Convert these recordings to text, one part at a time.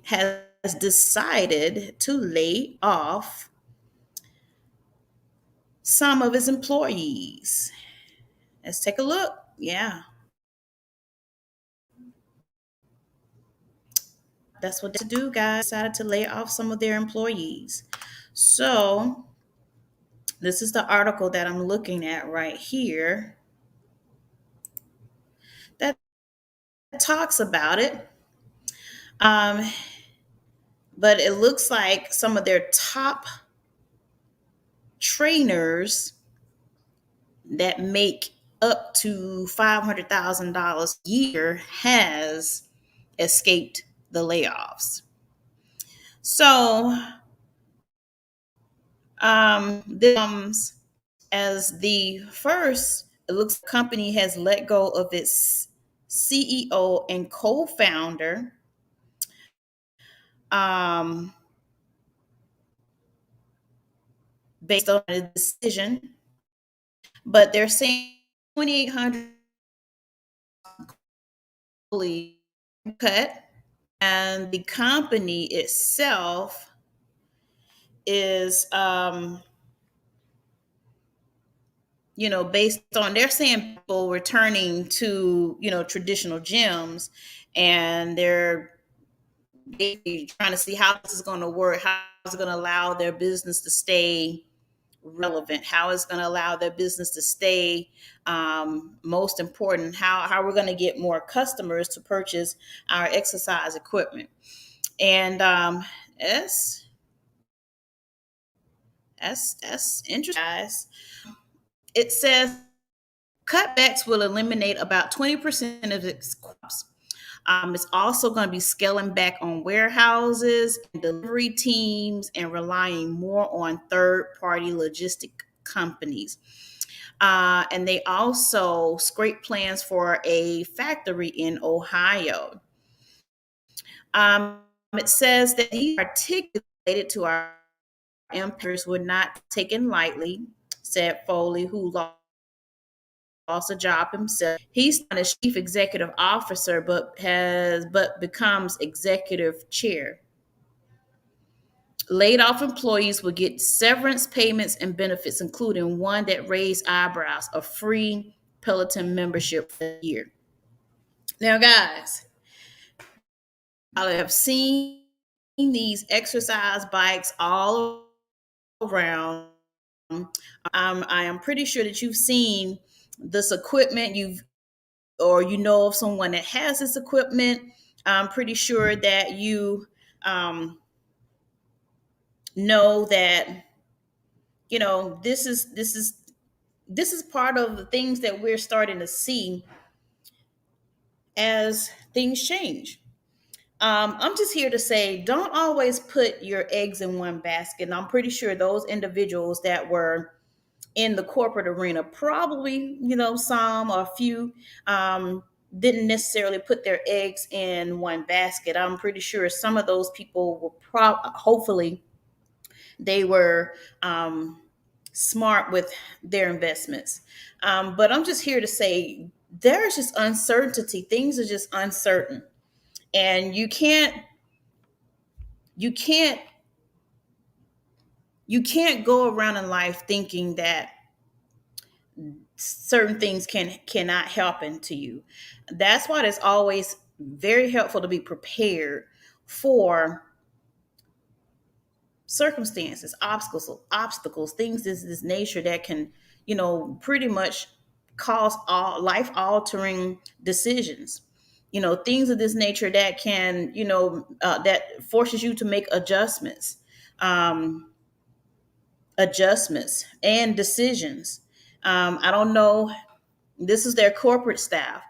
has decided to lay off some of his employees. Let's take a look. Yeah, that's what they do, guys. Decided to lay off some of their employees. So, this is the article that I'm looking at right here that talks about it. Um, but it looks like some of their top trainers that make up to $500,000 a year has escaped the layoffs. So, this comes as the first, it looks the company has let go of its CEO and co-founder. Um, Based on a decision, but they're saying 2,800 cut, and the company itself is, based on, they're saying people returning to, traditional gyms, and they're basically trying to see how this is going to work, how it's going to allow their business to stay relevant, how it's going to allow their business to stay, most important, how we're going to get more customers to purchase our exercise equipment. And that's that's interesting, guys. It says cutbacks will eliminate about 20% of its costs. It's also going to be scaling back on warehouses and delivery teams and relying more on third party logistic companies. And they also scrape plans for a factory in Ohio. Um, it says that he articulated to our employers were not taken lightly, said Foley, who lost a job himself. He's not a chief executive officer, but becomes executive chair. Laid off employees will get severance payments and benefits, including one that raised eyebrows: a free Peloton membership for a year. Now, guys, I have seen these exercise bikes all around. I am pretty sure that you've seen this equipment. You know of someone that has this equipment. I'm pretty sure that you um, know that this is part of the things that we're starting to see as things change. I'm just here to say, don't always put your eggs in one basket. And I'm pretty sure those individuals that were in the corporate arena, probably, some or a few, didn't necessarily put their eggs in one basket. I'm pretty sure some of those people were hopefully they were smart with their investments. But I'm just here to say there's just uncertainty. Things are just uncertain, and you can't you can't go around in life thinking that certain things cannot happen to you. That's why it's always very helpful to be prepared for circumstances, obstacles, things this nature that can, pretty much cause all life altering decisions. Things of this nature that can, that forces you to make um, adjustments and decisions. I don't know. This is their corporate staff.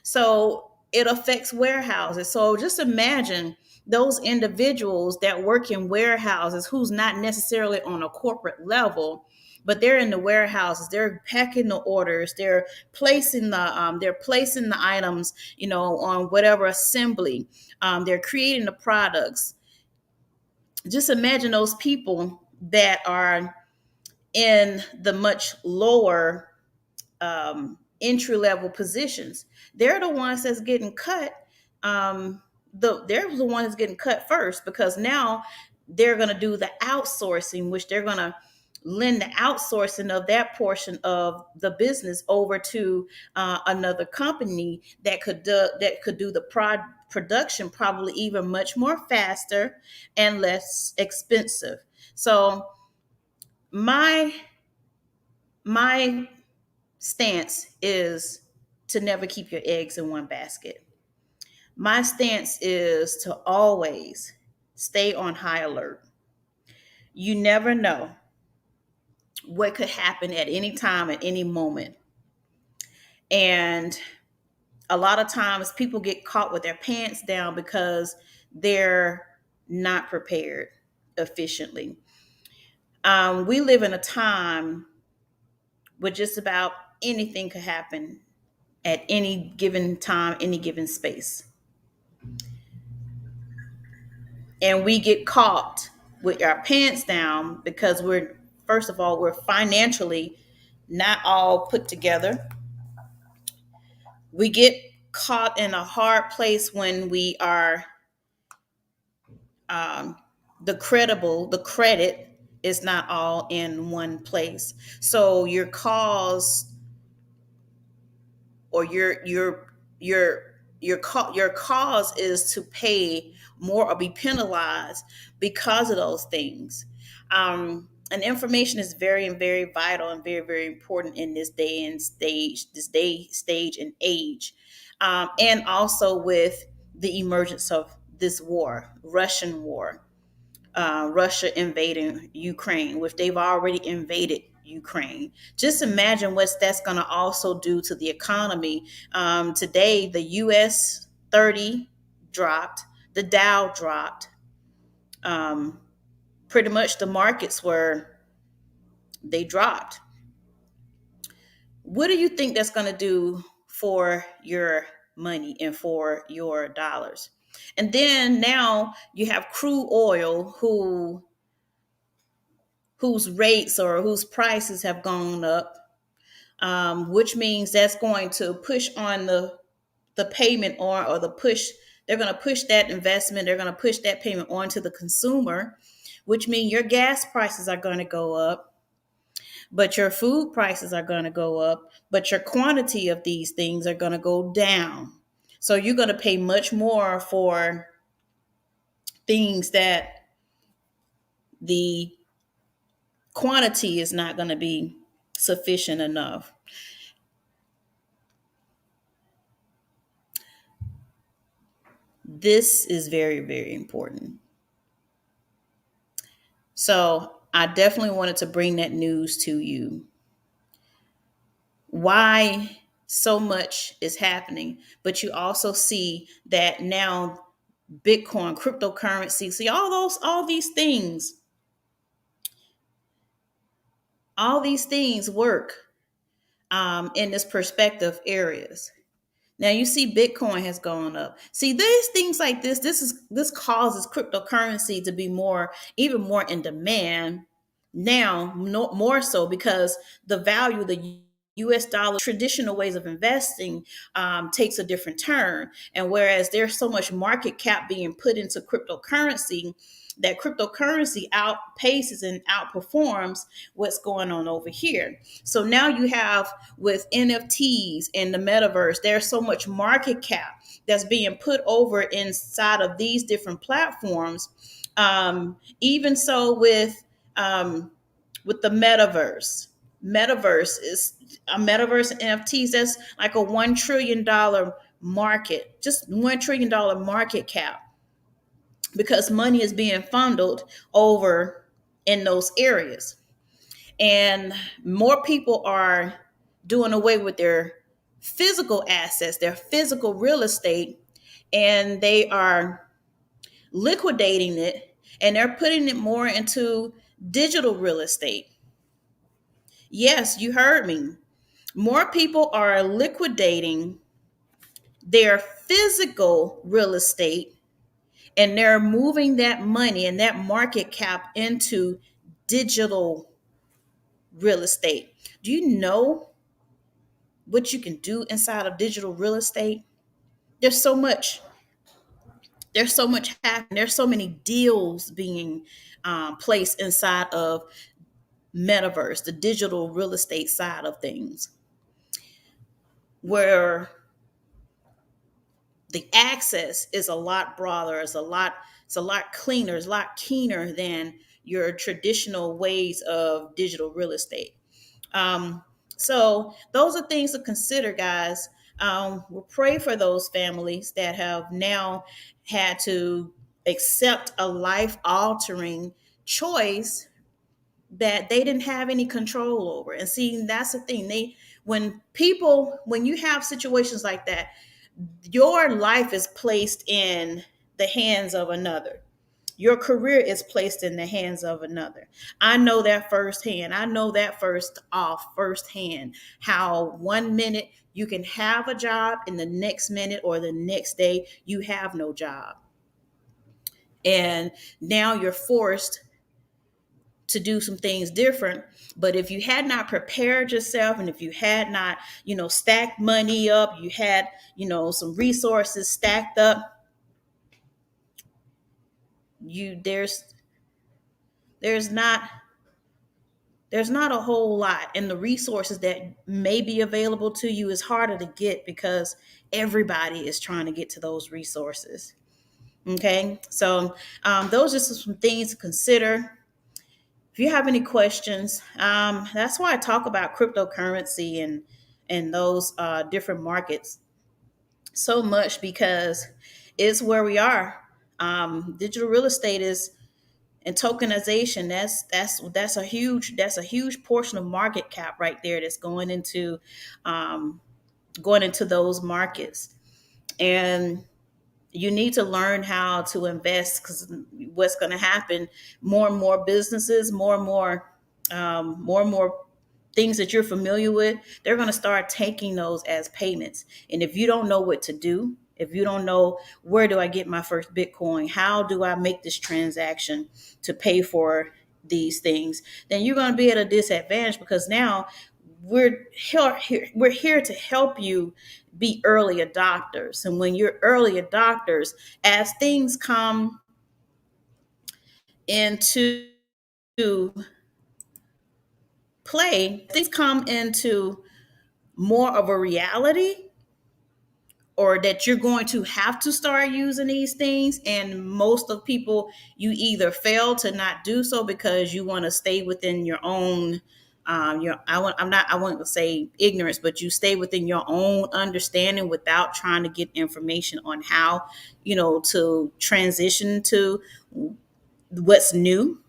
So it affects warehouses. So just imagine those individuals that work in warehouses who's not necessarily on a corporate level, but they're in the warehouses. They're packing the orders. They're placing the items, on whatever assembly. They're creating the products. Just imagine those people that are in the much lower entry level positions. They're the ones that's getting cut, they're the one that's getting cut first, because now they're going to do the outsourcing, which they're going to lend the outsourcing of that portion of the business over to another company that could do the production probably even much more faster and less expensive. So my my stance is to never keep your eggs in one basket. My stance is to always stay on high alert. You never know what could happen at any time, at any moment. And a lot of times people get caught with their pants down because they're not prepared efficiently. We live in a time where just about anything could happen at any given time, any given space. And we get caught with our pants down because first of all, we're financially not all put together. We get caught in a hard place when we are um, the credit is not all in one place. So your cause or your your cause is to pay more or be penalized because of those things. And information is very and very vital and very very important in this day and stage and age, and also with the emergence of this war, Russian war, Russia invading Ukraine, which they've already invaded Ukraine. Just imagine what that's going to also do to the economy. Today, the US 30 dropped, the Dow dropped. Um, Pretty much the markets they dropped. What do you think that's going to do for your money and for your dollars? And then now you have crude oil, whose rates or whose prices have gone up, which means that's going to push on the payment or the push. They're going to push that investment. They're going to push that payment onto the consumer, which means your gas prices are going to go up, but your food prices are going to go up, but your quantity of these things are going to go down. So you're going to pay much more for things that the quantity is not going to be sufficient enough. This is very, very important. So I definitely wanted to bring that news to you. Why so much is happening, but you also see that now Bitcoin, cryptocurrency, see all these things work in this perspective areas. Now you see Bitcoin has gone up. See, these things like this causes cryptocurrency to be even more in demand now, more so because the value of the US dollar, traditional ways of investing, takes a different turn. And whereas there's so much market cap being put into cryptocurrency, that cryptocurrency outpaces and outperforms what's going on over here. So now you have with NFTs and the metaverse, there's so much market cap that's being put over inside of these different platforms. Even so with the metaverse is a metaverse NFTs. That's like a $1 trillion market, just $1 trillion market cap, because money is being funneled over in those areas. And more people are doing away with their physical assets, their physical real estate, and they are liquidating it, and they're putting it more into digital real estate. Yes, you heard me. More people are liquidating their physical real estate, and they're moving that money and that market cap into digital real estate. Do you know what you can do inside of digital real estate? There's so much. There's so much happening. There's so many deals being placed inside of metaverse, the digital real estate side of things, where the access is a lot broader, it's a lot cleaner, it's a lot keener than your traditional ways of digital real estate. Um, so those are things to consider, guys. We'll pray for those families that have now had to accept a life altering choice that they didn't have any control over. And see, that's the thing. When you have situations like that, your life is placed in the hands of another. Your career is placed in the hands of another. I know that firsthand. I know that firsthand. How 1 minute you can have a job, and the next minute or the next day you have no job. And now you're forced to do some things different. But if you had not prepared yourself, and if you had not, stacked money up, you had, some resources stacked up, you there's not there's not a whole lot, and the resources that may be available to you is harder to get because everybody is trying to get to those resources. Okay, so those are some things to consider. If you have any questions, that's why I talk about cryptocurrency and those different markets so much, because it's where we are. Digital real estate is and tokenization. That's a huge portion of market cap right there. That's um, going into those markets, and you need to learn how to invest, because what's going to happen, more and more businesses, more and more things that you're familiar with, they're going to start taking those as payments. And if you don't know what to do, if you don't know, where do I get my first Bitcoin, how do I make this transaction to pay for these things, then you're going to be at a disadvantage, because now we're here to help you be early adopters. And when you're early adopters, as things come into play, things come into more of a reality, or that you're going to have to start using these things, and most of people, you either fail to not do so because you want to stay within your own I want to say ignorance, but you stay within your own understanding without trying to get information on how to transition to what's new.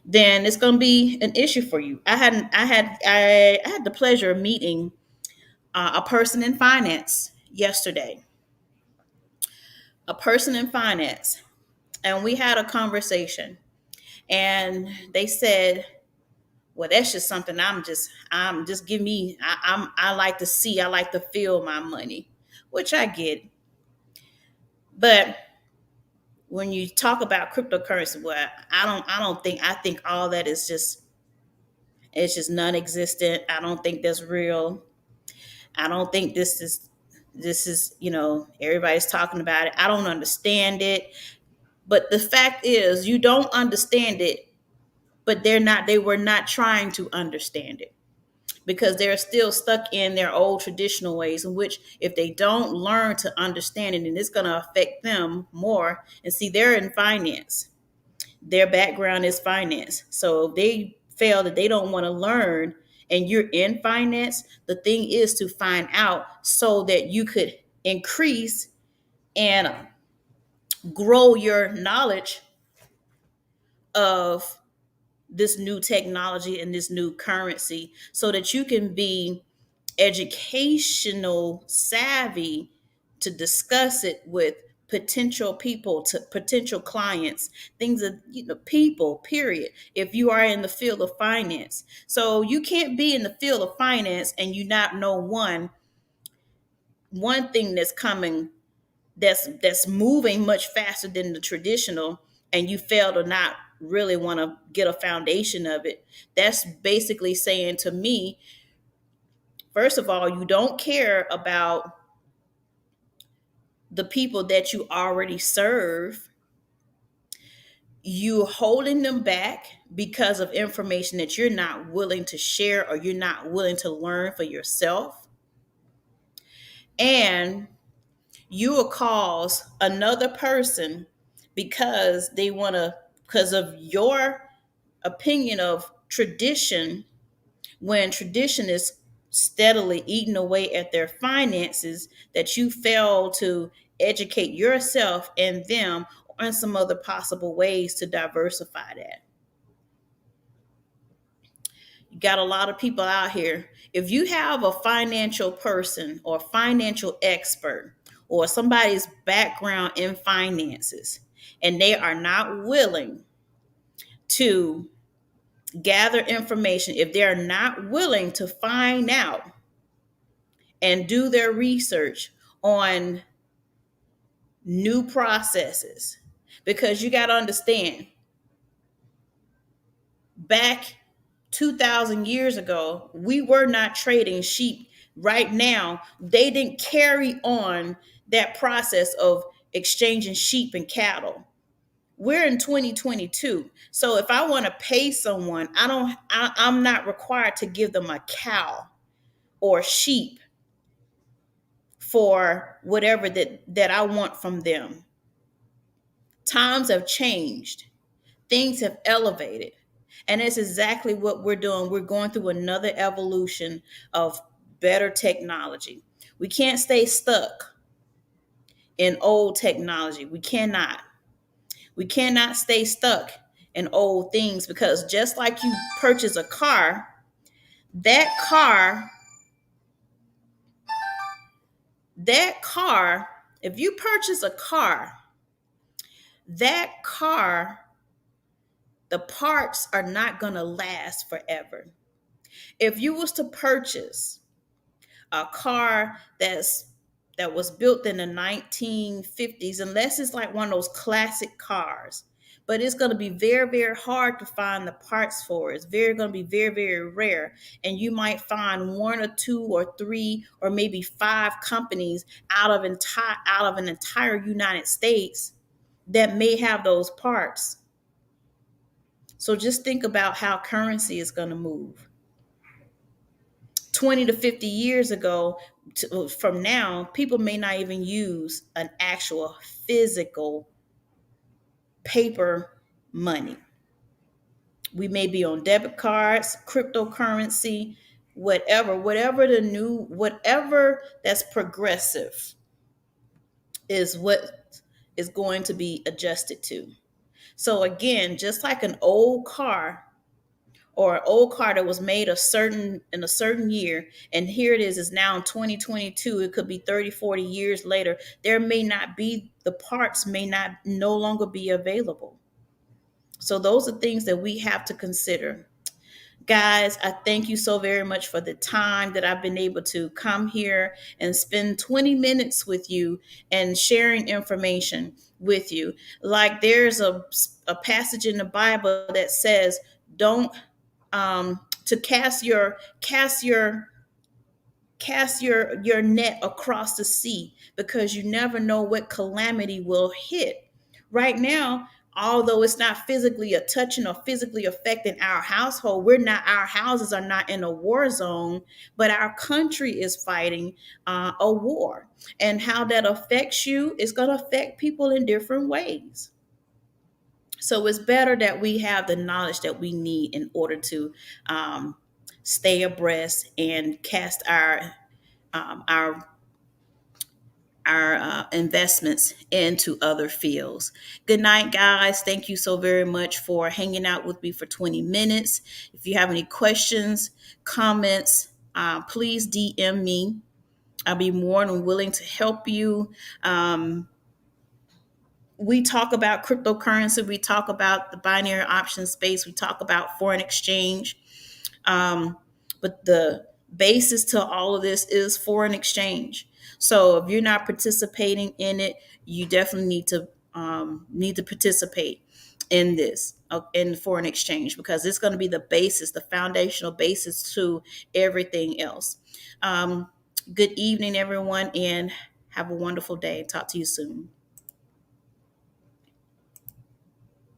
Then it's going to be an issue for you. I had the pleasure of meeting a person in finance yesterday, a person in finance, and we had a conversation. And they said, "Well, that's just something I'm just give me. I like to see, I like to feel my money," which I get. But when you talk about cryptocurrency, well, I think all that is just it's just non-existent. I don't think that's real. I don't think this is everybody's talking about it. I don't understand it. But the fact is, you don't understand it, but they were not trying to understand it, because they're still stuck in their old traditional ways, in which if they don't learn to understand it, then it's going to affect them more. And see, they're in finance. Their background is finance. So if they fail, that they don't want to learn, and you're in finance, the thing is to find out so that you could increase and grow your knowledge of this new technology and this new currency, so that you can be educational savvy to discuss it with potential people, to potential clients, things that people, period, if you are in the field of finance. So you can't be in the field of finance and you not know one thing that's coming, that's moving much faster than the traditional, and you fail to not really want to get a foundation of it. That's basically saying to me, first of all, you don't care about the people that you already serve, you holding them back because of information that you're not willing to share or you're not willing to learn for yourself. And you will cause another person, because they want to, because of your opinion of tradition, when tradition is steadily eating away at their finances, that you fail to educate yourself and them on some other possible ways to diversify that. You got a lot of people out here. If you have a financial person or financial expert or somebody's background in finances, and they are not willing to gather information, if they're not willing to find out and do their research on new processes, because you got to understand, back 2,000 years ago, we were not trading sheep. Right now, they didn't carry on that process of exchanging sheep and cattle. We're in 2022. So if I want to pay someone, I'm not required to give them a cow or sheep for whatever that I want from them. Times have changed. Things have elevated. And it's exactly what we're doing. We're going through another evolution of better technology. We can't stay stuck in old technology. We cannot. We cannot stay stuck in old things, because just like you purchase a car, that car, if you purchase a car, that car, the parts are not going to last forever. If you was to purchase a car that was built in the 1950s, unless it's like one of those classic cars, but it's going to be very, very hard to find the parts for it. It's going to be very, very rare. And you might find one or two or three or maybe five companies out of an entire United States that may have those parts. So just think about how currency is going to move. 20 to 50 years ago, from now, people may not even use an actual physical paper money. We may be on debit cards, cryptocurrency, whatever that's progressive is what is going to be adjusted to. So again, just like an old car, or an old car that was made in a certain year, and here it is now in 2022, it could be 30, 40 years later, the parts may not no longer be available. So those are things that we have to consider. Guys, I thank you so very much for the time that I've been able to come here and spend 20 minutes with you and sharing information with you. Like there's a passage in the Bible that says, don't to cast your net across the sea, because you never know what calamity will hit. Right now, although it's not physically touching or physically affecting our household, our houses are not in a war zone, but our country is fighting a war. And how that affects you is going to affect people in different ways. So it's better that we have the knowledge that we need in order to stay abreast and cast um, our investments into other fields. Good night, guys. Thank you so very much for hanging out with me for 20 minutes. If you have any questions, comments, please DM me. I'll be more than willing to help you. We talk about cryptocurrency, we talk about the binary option space, we talk about foreign exchange. But the basis to all of this is foreign exchange. So if you're not participating in it, you definitely need to participate in this, in foreign exchange, because it's going to be the basis, the foundational basis to everything else. Good evening, everyone, and Have a wonderful day. Talk to you soon.